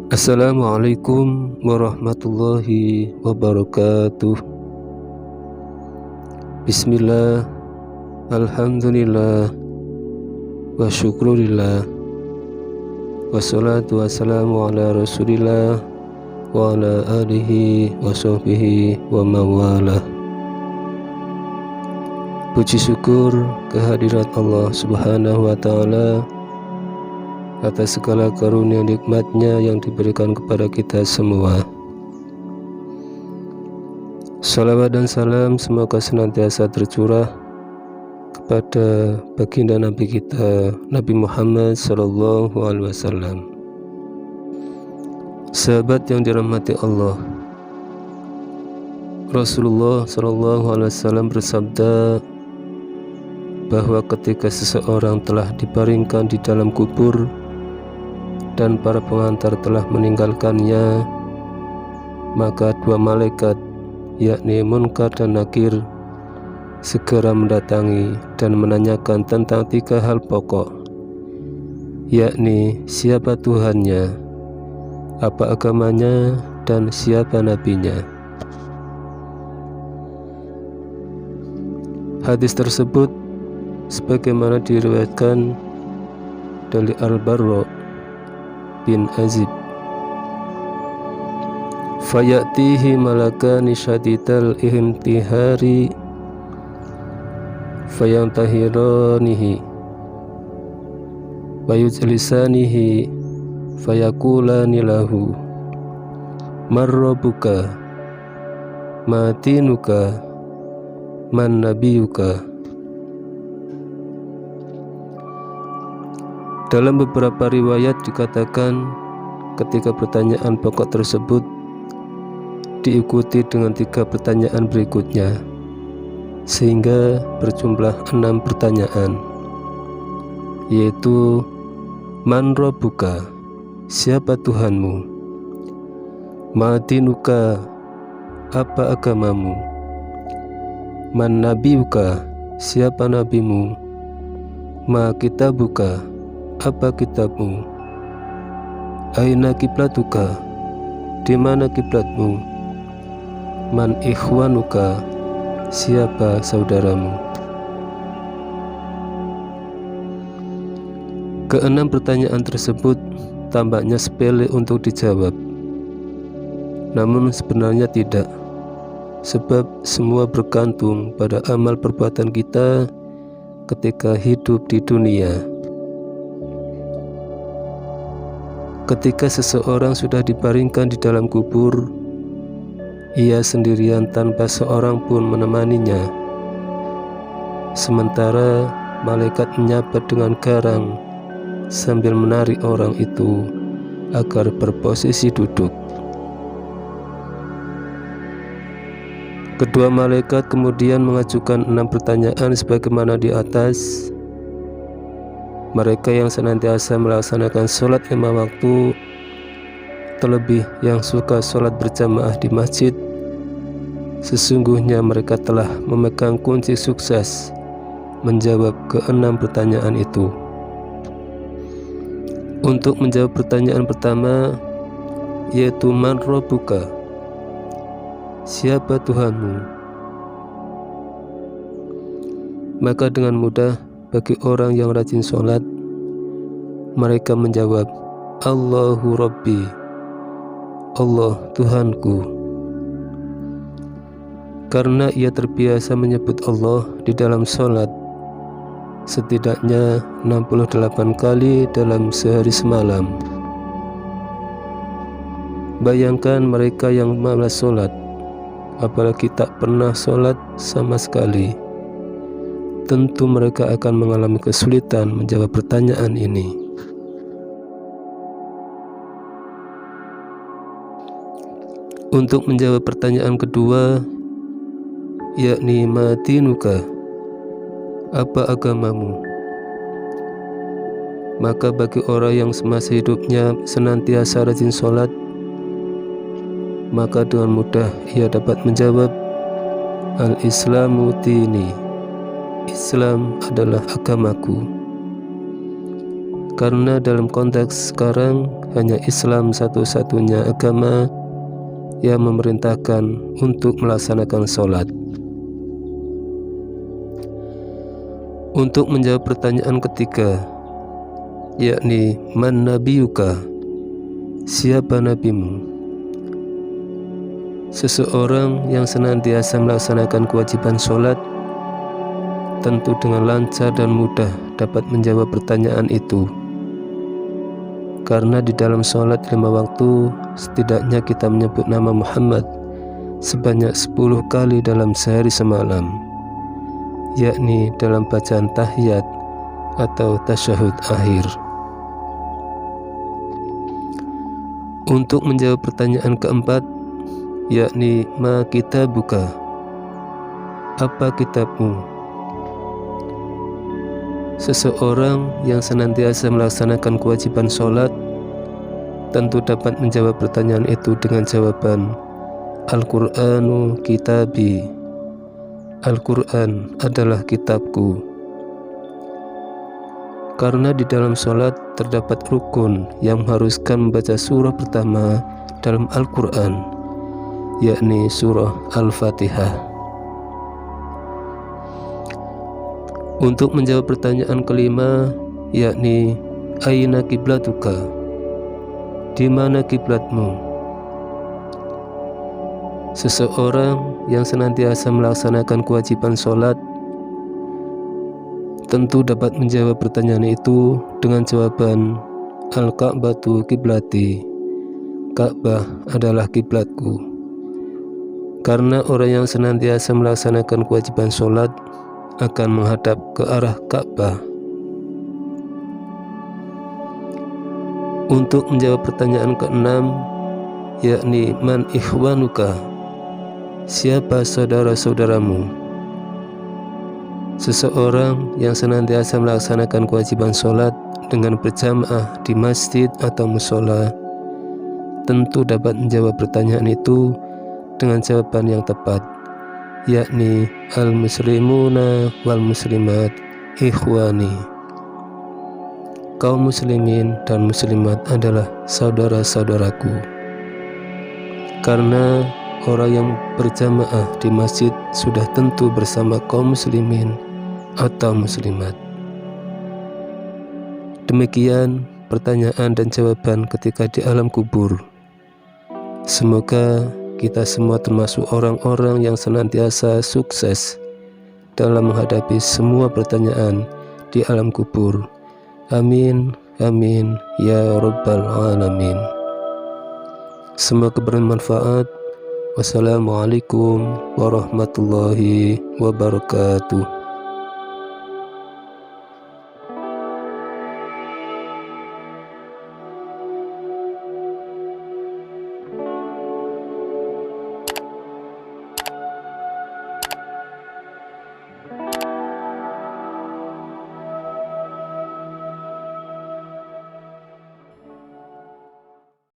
Assalamualaikum warahmatullahi wabarakatuh. Bismillah, alhamdulillah, wa syukurillah, wassalatu wassalamu ala rasulillah wa ala alihi wa sahbihi wa mawalah. Puji syukur kehadirat Allah subhanahu wa ta'ala atas segala karunia nikmatnya yang diberikan kepada kita semua. Salawat dan salam semoga senantiasa tercurah kepada baginda Nabi kita, Nabi Muhammad SAW. Sahabat yang dirahmati Allah, Rasulullah SAW bersabda bahwa ketika seseorang telah dibaringkan di dalam kubur dan para pengantar telah meninggalkannya, maka dua malaikat, yakni Munkar dan Nakir, segera mendatangi dan menanyakan tentang tiga hal pokok, yakni siapa Tuhannya, apa agamanya, dan siapa nabinya. Hadis tersebut sebagaimana diriwayatkan dari Al-Barra bin Azib, fayatihi malakani syadidal intihari fayantahiranihi wayujlisanihi fayakulani lahu marrabuka matinuka man nabiyuka. Dalam beberapa riwayat dikatakan ketika pertanyaan pokok tersebut diikuti dengan tiga pertanyaan berikutnya, sehingga berjumlah 6 pertanyaan, yaitu man rabbuka, siapa Tuhanmu, madinuka, apa agamamu, man nabiyuka, siapa nabimu, ma kitabuka, apa kitabmu, aina kiblatuka, di mana kiblatmu, man ikhwanuka, siapa saudaramu. Keenam pertanyaan tersebut tampaknya sepele untuk dijawab, namun sebenarnya tidak, sebab semua bergantung pada amal perbuatan kita ketika hidup di dunia. Ketika seseorang sudah dibaringkan di dalam kubur, ia sendirian tanpa seorang pun menemaninya. Sementara malaikat menyabat dengan garang sambil menarik orang itu agar berposisi duduk. Kedua malaikat kemudian mengajukan 6 pertanyaan sebagaimana di atas. Mereka yang senantiasa melaksanakan sholat 5 waktu, terlebih yang suka sholat berjamaah di masjid, sesungguhnya mereka telah memegang kunci sukses menjawab ke-6 pertanyaan itu. Untuk menjawab pertanyaan pertama, yaitu man rabbuka, siapa Tuhanmu, maka dengan mudah bagi orang yang rajin sholat, mereka menjawab, Allahu Rabbi, Allah Tuhanku. Karena ia terbiasa menyebut Allah di dalam sholat setidaknya 68 kali dalam sehari semalam. Bayangkan mereka yang malas sholat, apalagi tak pernah sholat sama sekali, tentu mereka akan mengalami kesulitan menjawab pertanyaan ini. Untuk menjawab pertanyaan kedua, yakni madinuka, apa agamamu, maka bagi orang yang semasa hidupnya senantiasa rajin sholat, maka dengan mudah ia dapat menjawab, Al-Islamu dini, Islam adalah agamaku. Karena dalam konteks sekarang hanya Islam satu-satunya agama yang memerintahkan untuk melaksanakan sholat. Untuk menjawab pertanyaan ketiga, yakni man nabiyuka, siapa nabimu? Seseorang yang senantiasa melaksanakan kewajiban sholat tentu dengan lancar dan mudah dapat menjawab pertanyaan itu. Karena di dalam sholat 5 waktu setidaknya kita menyebut nama Muhammad sebanyak 10 kali dalam sehari semalam, yakni dalam bacaan tahiyat atau tasyahud akhir. Untuk menjawab pertanyaan keempat, yakni ma kitabuka, apa kitabmu? Seseorang yang senantiasa melaksanakan kewajiban sholat tentu dapat menjawab pertanyaan itu dengan jawaban Al-Qur'anu kitabi, Al-Quran adalah kitabku. Karena di dalam sholat terdapat rukun yang mengharuskan membaca surah pertama dalam Al-Quran, yakni surah Al-Fatihah. Untuk menjawab pertanyaan kelima, yakni aina kiblatuka, di mana kiblatmu? Seseorang yang senantiasa melaksanakan kewajiban sholat tentu dapat menjawab pertanyaan itu dengan jawaban Al-Ka'batu kiblati, Ka'bah adalah kiblatku. Karena orang yang senantiasa melaksanakan kewajiban sholat akan menghadap ke arah Ka'bah. Untuk menjawab pertanyaan keenam, yakni man ikhwanuka, siapa saudara-saudaramu? Seseorang yang senantiasa melaksanakan kewajiban sholat dengan berjamaah di masjid atau musola tentu dapat menjawab pertanyaan itu dengan jawaban yang tepat, yakni al-muslimuna wal muslimat ikhwani, kaum muslimin dan muslimat adalah saudara-saudaraku. Karena orang yang berjamaah di masjid sudah tentu bersama kaum muslimin atau muslimat. Demikian pertanyaan dan jawaban ketika di alam kubur. Semoga kita semua termasuk orang-orang yang senantiasa sukses dalam menghadapi semua pertanyaan di alam kubur. Amin, amin, ya rabbal alamin. Semoga bermanfaat. Wassalamualaikum warahmatullahi wabarakatuh.